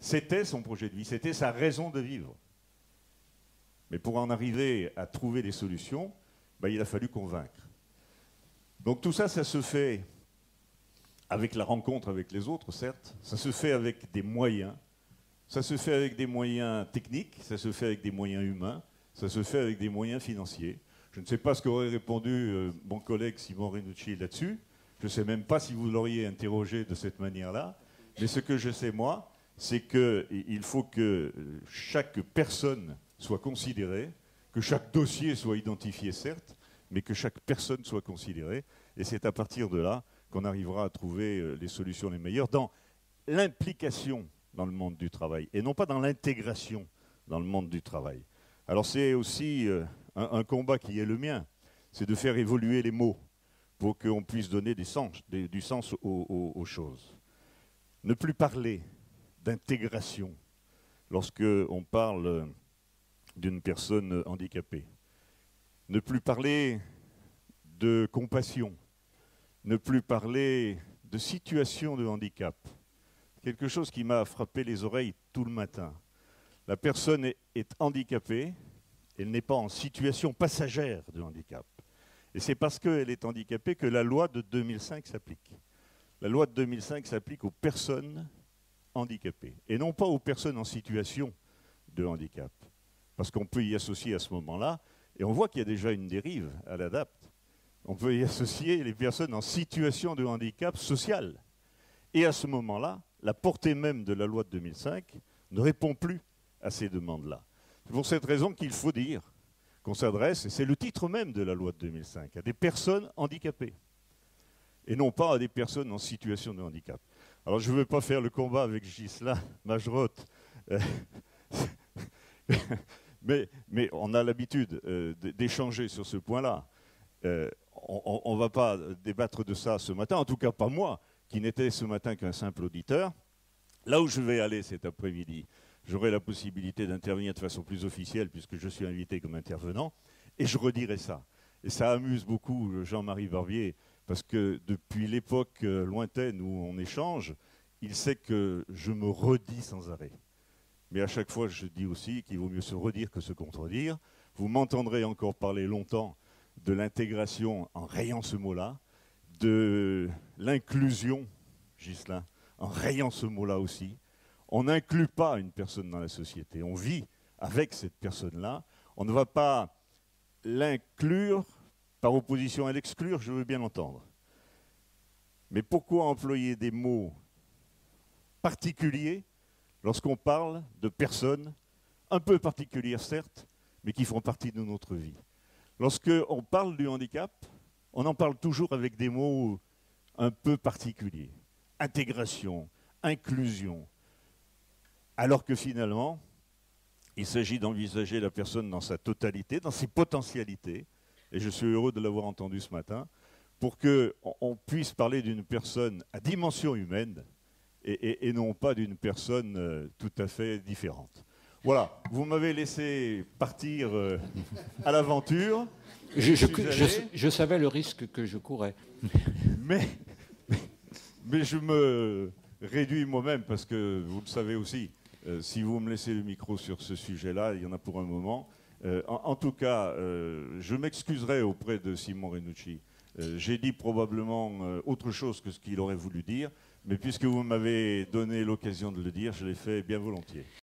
C'était son projet de vie, c'était sa raison de vivre. Mais pour en arriver à trouver des solutions, ben, il a fallu convaincre. Donc tout ça, ça se fait avec la rencontre avec les autres, certes, ça se fait avec des moyens, ça se fait avec des moyens techniques, ça se fait avec des moyens humains, ça se fait avec des moyens financiers. Je ne sais pas ce qu'aurait répondu mon collègue Simon Renucci là-dessus, je ne sais même pas si vous l'auriez interrogé de cette manière-là, mais ce que je sais moi, c'est qu'il faut que chaque personne soit considérée, que chaque dossier soit identifié, certes, mais que chaque personne soit considérée, et c'est à partir de là qu'on arrivera à trouver les solutions les meilleures dans l'implication dans le monde du travail, et non pas dans l'intégration dans le monde du travail. Alors c'est aussi un combat qui est le mien, c'est de faire évoluer les mots pour qu'on puisse donner du sens aux choses. Ne plus parler d'intégration lorsque on parle d'une personne handicapée. Ne plus parler de compassion. Ne plus parler de situation de handicap. Quelque chose qui m'a frappé les oreilles tout le matin. La personne est handicapée, elle n'est pas en situation passagère de handicap. Et c'est parce qu'elle est handicapée que la loi de 2005 s'applique. La loi de 2005 s'applique aux personnes handicapées, et non pas aux personnes en situation de handicap. Parce qu'on peut y associer à ce moment-là, et on voit qu'il y a déjà une dérive à l'ADAPT, on peut y associer les personnes en situation de handicap social. Et à ce moment-là, la portée même de la loi de 2005 ne répond plus à ces demandes-là. C'est pour cette raison qu'il faut dire qu'on s'adresse, et c'est le titre même de la loi de 2005, à des personnes handicapées, et non pas à des personnes en situation de handicap. Alors je ne veux pas faire le combat avec Ghislain Majrotte, mais on a l'habitude d'échanger sur ce point-là. On ne va pas débattre de ça ce matin, en tout cas pas moi, qui n'étais ce matin qu'un simple auditeur. Là où je vais aller cet après-midi, j'aurai la possibilité d'intervenir de façon plus officielle, puisque je suis invité comme intervenant, et je redirai ça. Et ça amuse beaucoup Jean-Marie Barbier, parce que depuis l'époque lointaine où on échange, il sait que je me redis sans arrêt. Mais à chaque fois, je dis aussi qu'il vaut mieux se redire que se contredire. Vous m'entendrez encore parler longtemps de l'intégration en rayant ce mot-là, de l'inclusion, Ghislain, en rayant ce mot-là aussi. On n'inclut pas une personne dans la société, on vit avec cette personne-là. On ne va pas l'inclure par opposition à l'exclure, je veux bien l'entendre. Mais pourquoi employer des mots particuliers lorsqu'on parle de personnes un peu particulières, certes, mais qui font partie de notre vie? Lorsqu'on parle du handicap, on en parle toujours avec des mots un peu particuliers. Intégration, inclusion. Alors que finalement, il s'agit d'envisager la personne dans sa totalité, dans ses potentialités, et je suis heureux de l'avoir entendu ce matin, pour qu'on puisse parler d'une personne à dimension humaine et non pas d'une personne tout à fait différente. Voilà, vous m'avez laissé partir à l'aventure. Je savais le risque que je courais. Mais je me réduis moi-même, parce que vous le savez aussi, si vous me laissez le micro sur ce sujet-là, il y en a pour un moment. En tout cas, je m'excuserai auprès de Simon Renucci. J'ai dit probablement autre chose que ce qu'il aurait voulu dire, mais puisque vous m'avez donné l'occasion de le dire, je l'ai fait bien volontiers.